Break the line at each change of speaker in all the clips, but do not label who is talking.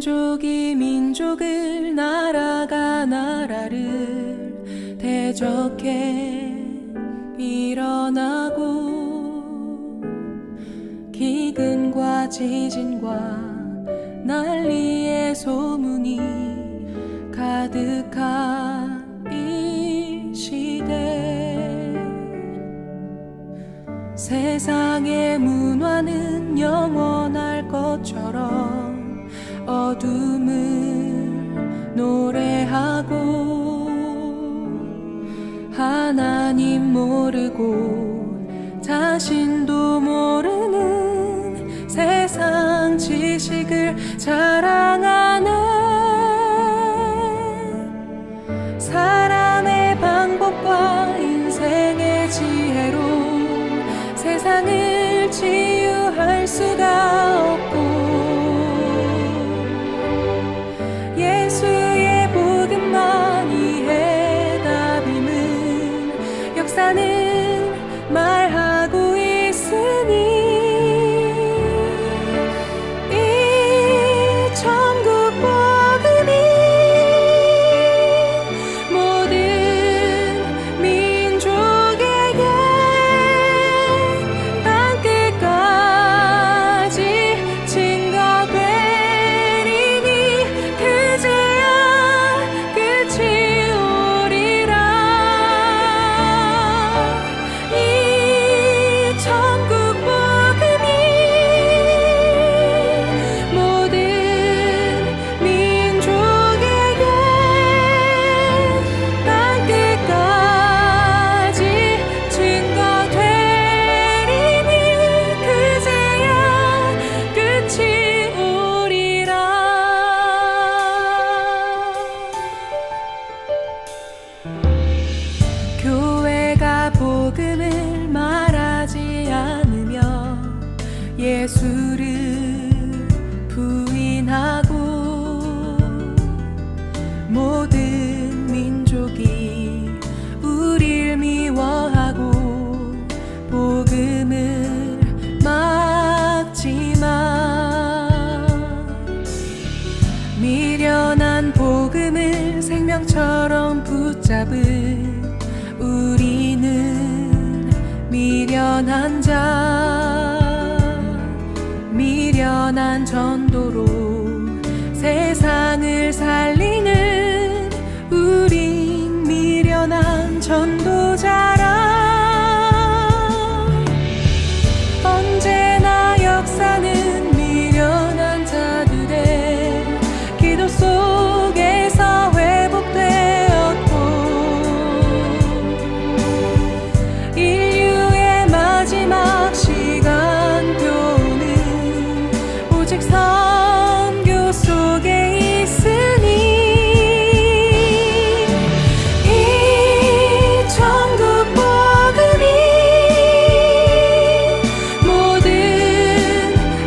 민족이 민족을 나라가 나라를 대적해 일어나고 기근과 지진과 난리의 소문이 가득한 이 시대, 세상의 문화는 영원할 것처럼 어둠을 노래하고 하나님 모르고 자신도 모르는 세상 지식을 자랑하네. 사람의 방법과 인생의 지혜로 세상을 치유할 수가 없고 예수의 복음만이 해답임을 역사는 말하고 있으니 이 천국 복음이 모든 민족에게 땅끝까지 증거되리니 그제야 끝이 오리라. 이 천국 복음이 모든 민족에게 땅끝까지 증거되리니 그제야 끝이 오리라. 교회가 복음을 말하지 않으면 예수를 부인하고 모든 민족이 우릴 미워하고 복음을 막지만 미련한 복음을 생명처럼 붙잡은 우리는 미련한 자, 미련한 전도로 세상을 살리는 우린 미련한 전도자라. 언제나 역사는 미련한 자들의 기도 속에서 회복되었고 인류의 마지막 시간표는 오직 선교 속에 있으니 이 천국 복음이 모든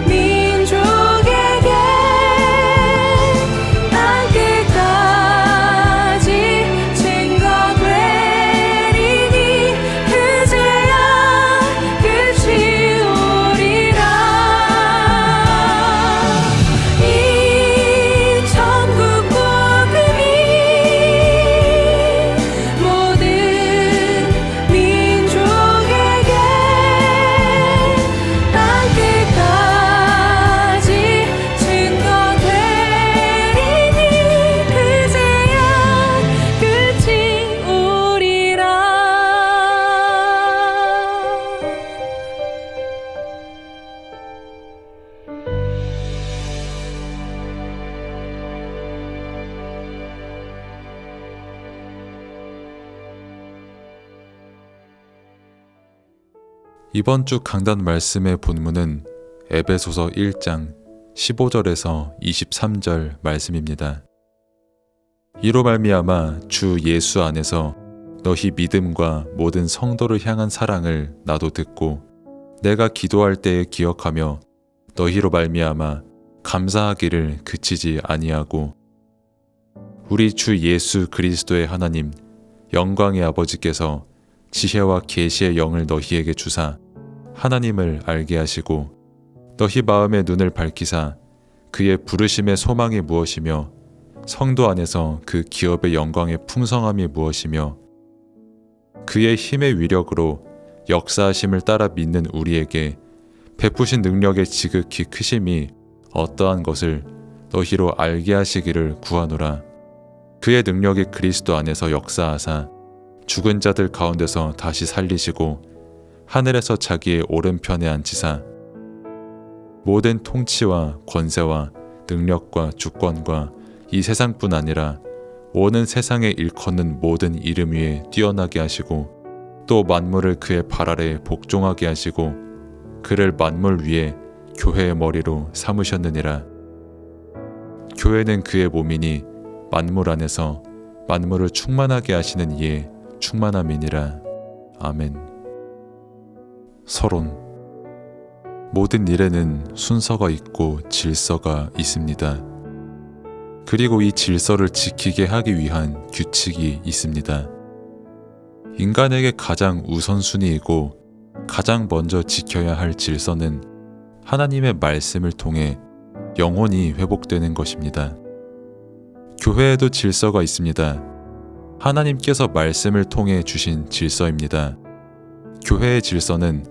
민족에게 땅끝까지 증거되리니 그제야 끝이 오리라. 이 천국 복음이 모든 민족에게 땅끝까지 증거되리니 그제야 끝이 오리라.
이번 주 강단 말씀의 본문은 에베소서 1장 15절에서 23절 말씀입니다. 이로 말미암아 주 예수 안에서 너희 믿음과 모든 성도를 향한 사랑을 나도 듣고 내가 기도할 때에 기억하며 너희로 말미암아 감사하기를 그치지 아니하고 우리 주 예수 그리스도의 하나님 영광의 아버지께서 지혜와 계시의 영을 너희에게 주사 하나님을 알게 하시고 너희 마음의 눈을 밝히사 그의 부르심의 소망이 무엇이며 성도 안에서 그 기업의 영광의 풍성함이 무엇이며 그의 힘의 위력으로 역사하심을 따라 믿는 우리에게 베푸신 능력의 지극히 크심이 어떠한 것을 너희로 알게 하시기를 구하노라. 그의 능력이 그리스도 안에서 역사하사 죽은 자들 가운데서 다시 살리시고 하늘에서 자기의 오른편에 앉히사 모든 통치와 권세와 능력과 주권과 이 세상뿐 아니라 오는 세상에 일컫는 모든 이름 위에 뛰어나게 하시고 또 만물을 그의 발 아래에 복종하게 하시고 그를 만물 위에 교회의 머리로 삼으셨느니라. 교회는 그의 몸이니 만물 안에서 만물을 충만하게 하시는 이의 충만함이니라. 아멘. 서론. 모든 일에는 순서가 있고 질서가 있습니다. 그리고 이 질서를 지키게 하기 위한 규칙이 있습니다. 인간에게 가장 우선순위이고 가장 먼저 지켜야 할 질서는 하나님의 말씀을 통해 영혼이 회복되는 것입니다. 교회에도 질서가 있습니다. 하나님께서 말씀을 통해 주신 질서입니다. 교회의 질서는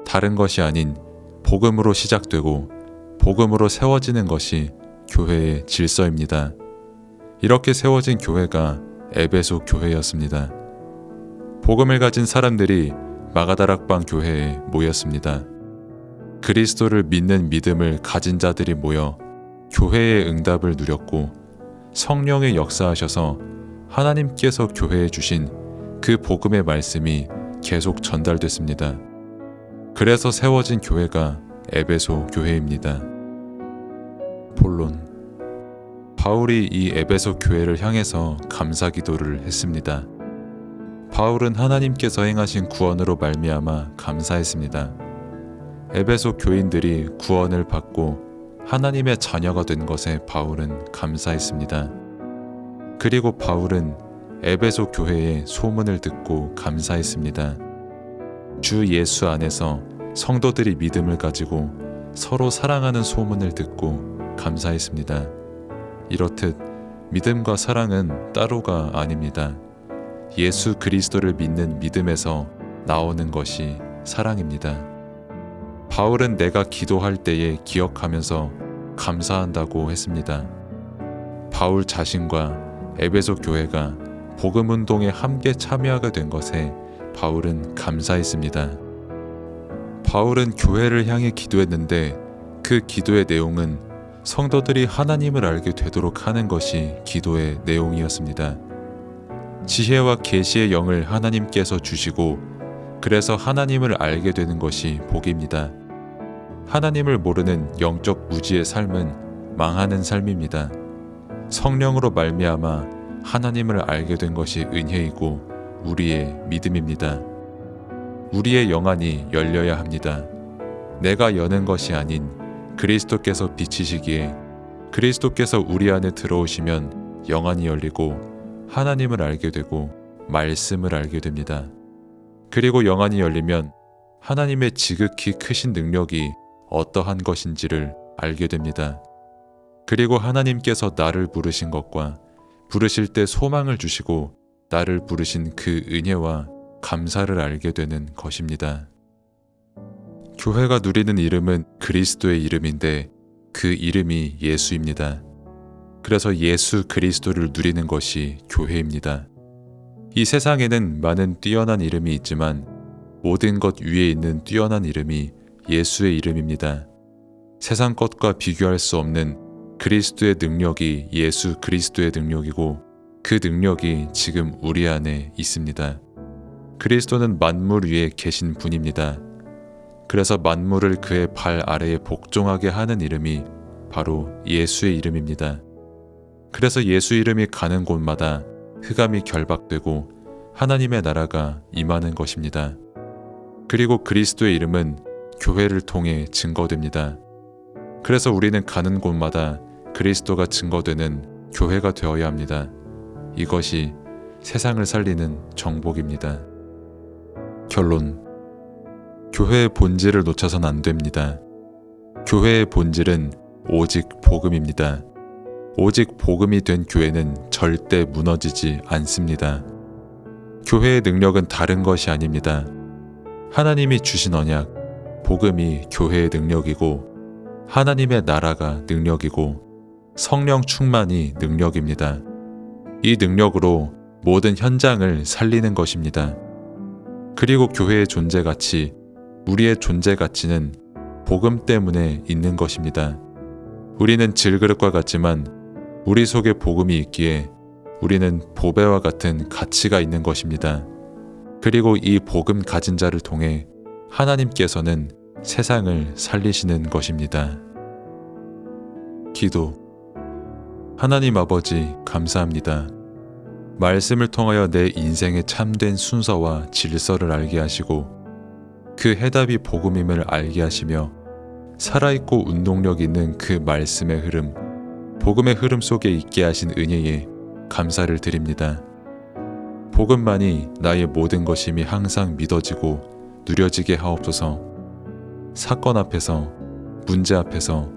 다른 것이 아닌 복음으로 시작되고 복음으로 세워지는 것이 교회의 질서입니다. 이렇게 세워진 교회가 에베소 교회였습니다. 복음을 가진 사람들이 마가다락방 교회에 모였습니다. 그리스도를 믿는 믿음을 가진 자들이 모여 교회의 응답을 누렸고 성령의 역사하셔서 하나님께서 교회에 주신 그 복음의 말씀이 계속 전달됐습니다. 그래서 세워진 교회가 에베소 교회입니다. 본론. 바울이 이 에베소 교회를 향해서 감사 기도를 했습니다. 바울은 하나님께서 행하신 구원으로 말미암아 감사했습니다. 에베소 교인들이 구원을 받고 하나님의 자녀가 된 것에 바울은 감사했습니다. 그리고 바울은 에베소 교회의 소문을 듣고 감사했습니다. 주 예수 안에서 성도들이 믿음을 가지고 서로 사랑하는 소문을 듣고 감사했습니다. 이렇듯 믿음과 사랑은 따로가 아닙니다. 예수 그리스도를 믿는 믿음에서 나오는 것이 사랑입니다. 바울은 내가 기도할 때에 기억하면서 감사한다고 했습니다. 바울 자신과 에베소 교회가 복음 운동에 함께 참여하게 된 것에 바울은 감사했습니다. 바울은 교회를 향해 기도했는데 그 기도의 내용은 성도들이 하나님을 알게 되도록 하는 것이 기도의 내용이었습니다. 지혜와 계시의 영을 하나님께서 주시고 그래서 하나님을 알게 되는 것이 복입니다. 하나님을 모르는 영적 무지의 삶은 망하는 삶입니다. 성령으로 말미암아 하나님을 알게 된 것이 은혜이고 우리의 믿음입니다. 우리의 영안이 열려야 합니다. 내가 여는 것이 아닌 그리스도께서 비치시기에 그리스도께서 우리 안에 들어오시면 영안이 열리고 하나님을 알게 되고 말씀을 알게 됩니다. 그리고 영안이 열리면 하나님의 지극히 크신 능력이 어떠한 것인지를 알게 됩니다. 그리고 하나님께서 나를 부르신 것과 부르실 때 소망을 주시고 나를 부르신 그 은혜와 감사를 알게 되는 것입니다. 교회가 누리는 이름은 그리스도의 이름인데 그 이름이 예수입니다. 그래서 예수 그리스도를 누리는 것이 교회입니다. 이 세상에는 많은 뛰어난 이름이 있지만 모든 것 위에 있는 뛰어난 이름이 예수의 이름입니다. 세상 것과 비교할 수 없는 그리스도의 능력이 예수 그리스도의 능력이고 그 능력이 지금 우리 안에 있습니다. 그리스도는 만물 위에 계신 분입니다. 그래서 만물을 그의 발 아래에 복종하게 하는 이름이 바로 예수의 이름입니다. 그래서 예수 이름이 가는 곳마다 흑암이 결박되고 하나님의 나라가 임하는 것입니다. 그리고 그리스도의 이름은 교회를 통해 증거됩니다. 그래서 우리는 가는 곳마다 그리스도가 증거되는 교회가 되어야 합니다. 이것이 세상을 살리는 정복입니다. 결론. 교회의 본질을 놓쳐선 안 됩니다. 교회의 본질은 오직 복음입니다. 오직 복음이 된 교회는 절대 무너지지 않습니다. 교회의 능력은 다른 것이 아닙니다. 하나님이 주신 언약, 복음이 교회의 능력이고 하나님의 나라가 능력이고 성령 충만이 능력입니다. 이 능력으로 모든 현장을 살리는 것입니다. 그리고 교회의 존재 가치, 우리의 존재 가치는 복음 때문에 있는 것입니다. 우리는 질그릇과 같지만 우리 속에 복음이 있기에 우리는 보배와 같은 가치가 있는 것입니다. 그리고 이 복음 가진 자를 통해 하나님께서는 세상을 살리시는 것입니다. 기도. 하나님 아버지, 감사합니다. 말씀을 통하여 내 인생의 참된 순서와 질서를 알게 하시고 그 해답이 복음임을 알게 하시며 살아있고 운동력 있는 그 말씀의 흐름, 복음의 흐름 속에 있게 하신 은혜에 감사를 드립니다. 복음만이 나의 모든 것임이 항상 믿어지고 누려지게 하옵소서. 사건 앞에서, 문제 앞에서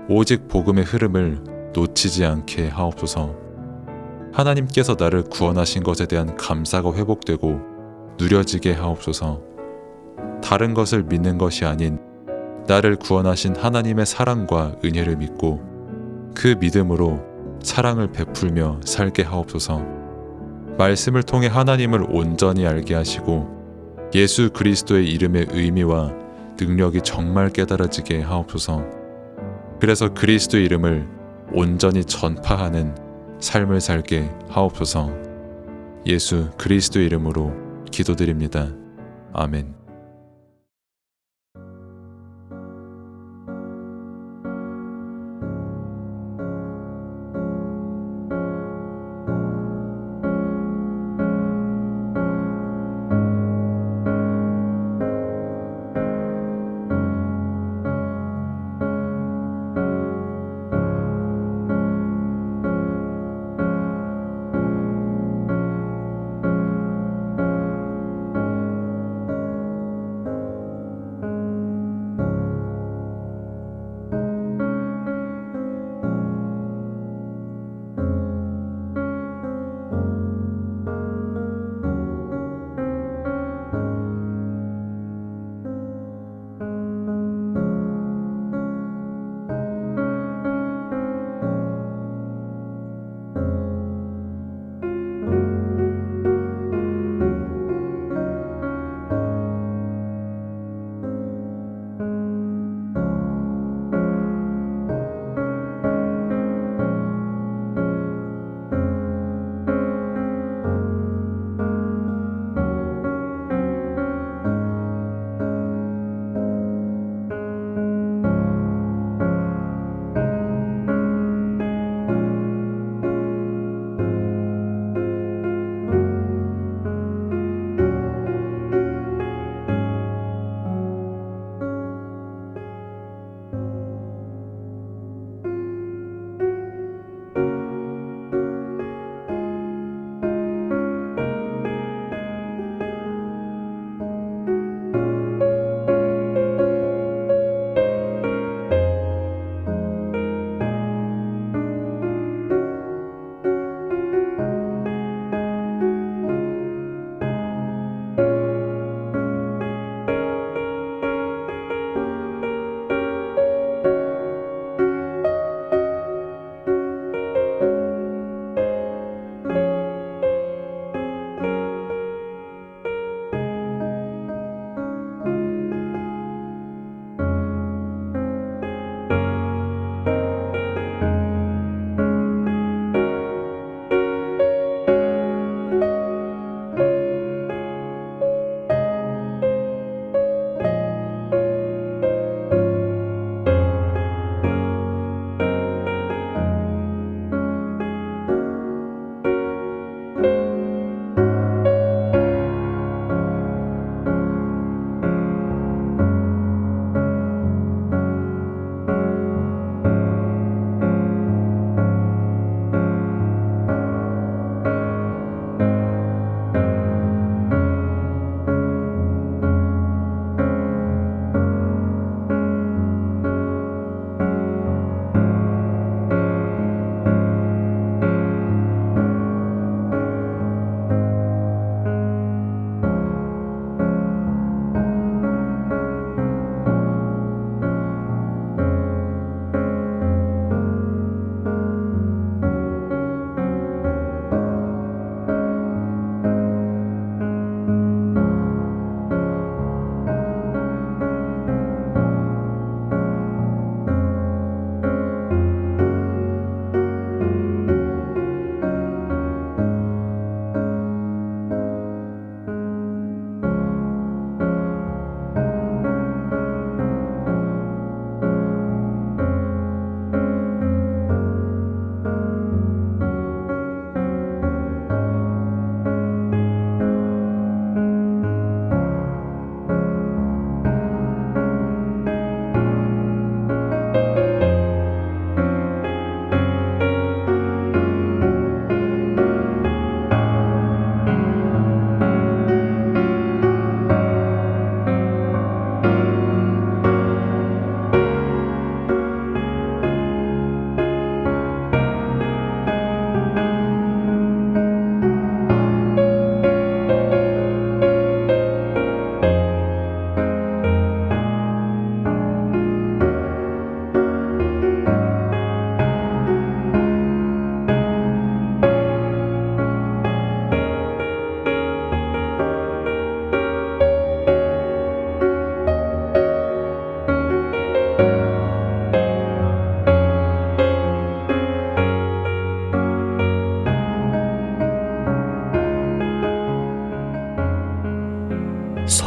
오직 복음의 흐름을 놓치지 않게 하옵소서. 하나님께서 나를 구원하신 것에 대한 감사가 회복되고 누려지게 하옵소서. 다른 것을 믿는 것이 아닌 나를 구원하신 하나님의 사랑과 은혜를 믿고 그 믿음으로 사랑을 베풀며 살게 하옵소서. 말씀을 통해 하나님을 온전히 알게 하시고 예수 그리스도의 이름의 의미와 능력이 정말 깨달아지게 하옵소서. 그래서 그리스도 이름을 온전히 전파하는 삶을 살게 하옵소서. 예수 그리스도 이름으로 기도드립니다. 아멘.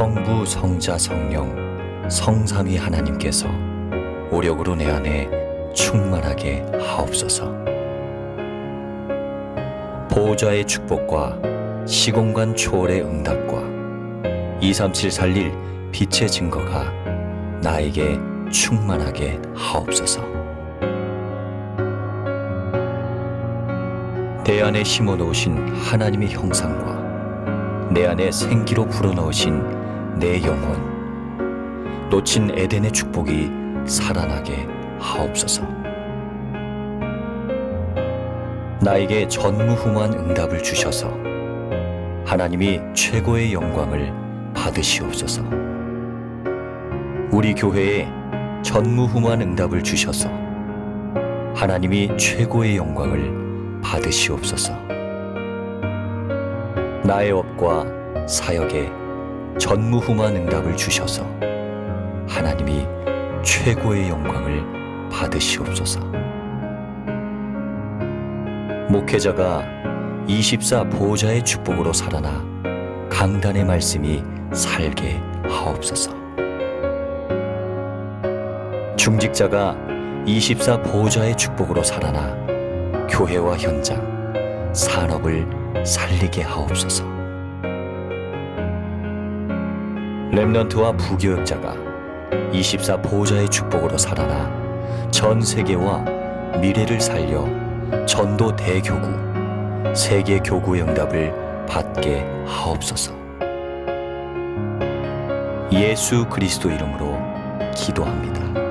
성부, 성자, 성령, 성삼위 하나님께서 오력으로 내 안에 충만하게 하옵소서. 보호자의 축복과 시공간 초월의 응답과 237 살릴 빛의 증거가 나에게 충만하게 하옵소서. 내 안에 심어놓으신 하나님의 형상과 내 안에 생기로 불어넣으신 내 영혼, 놓친 에덴의 축복이 살아나게 하옵소서. 나에게 전무후무한 응답을 주셔서 하나님이 최고의 영광을 받으시옵소서. 우리 교회에 전무후무한 응답을 주셔서 하나님이 최고의 영광을 받으시옵소서. 나의 업과 사역에 전무후무한 응답을 주셔서 하나님이 최고의 영광을 받으시옵소서. 목회자가 24 보호자의 축복으로 살아나 강단의 말씀이 살게 하옵소서. 중직자가 24 보호자의 축복으로 살아나 교회와 현장, 산업을 살리게 하옵소서. 렘넌트와 부교역자가 24 보호자의 축복으로 살아나 전 세계와 미래를 살려 전도 대교구, 세계 교구의 응답을 받게 하옵소서. 예수 그리스도 이름으로 기도합니다.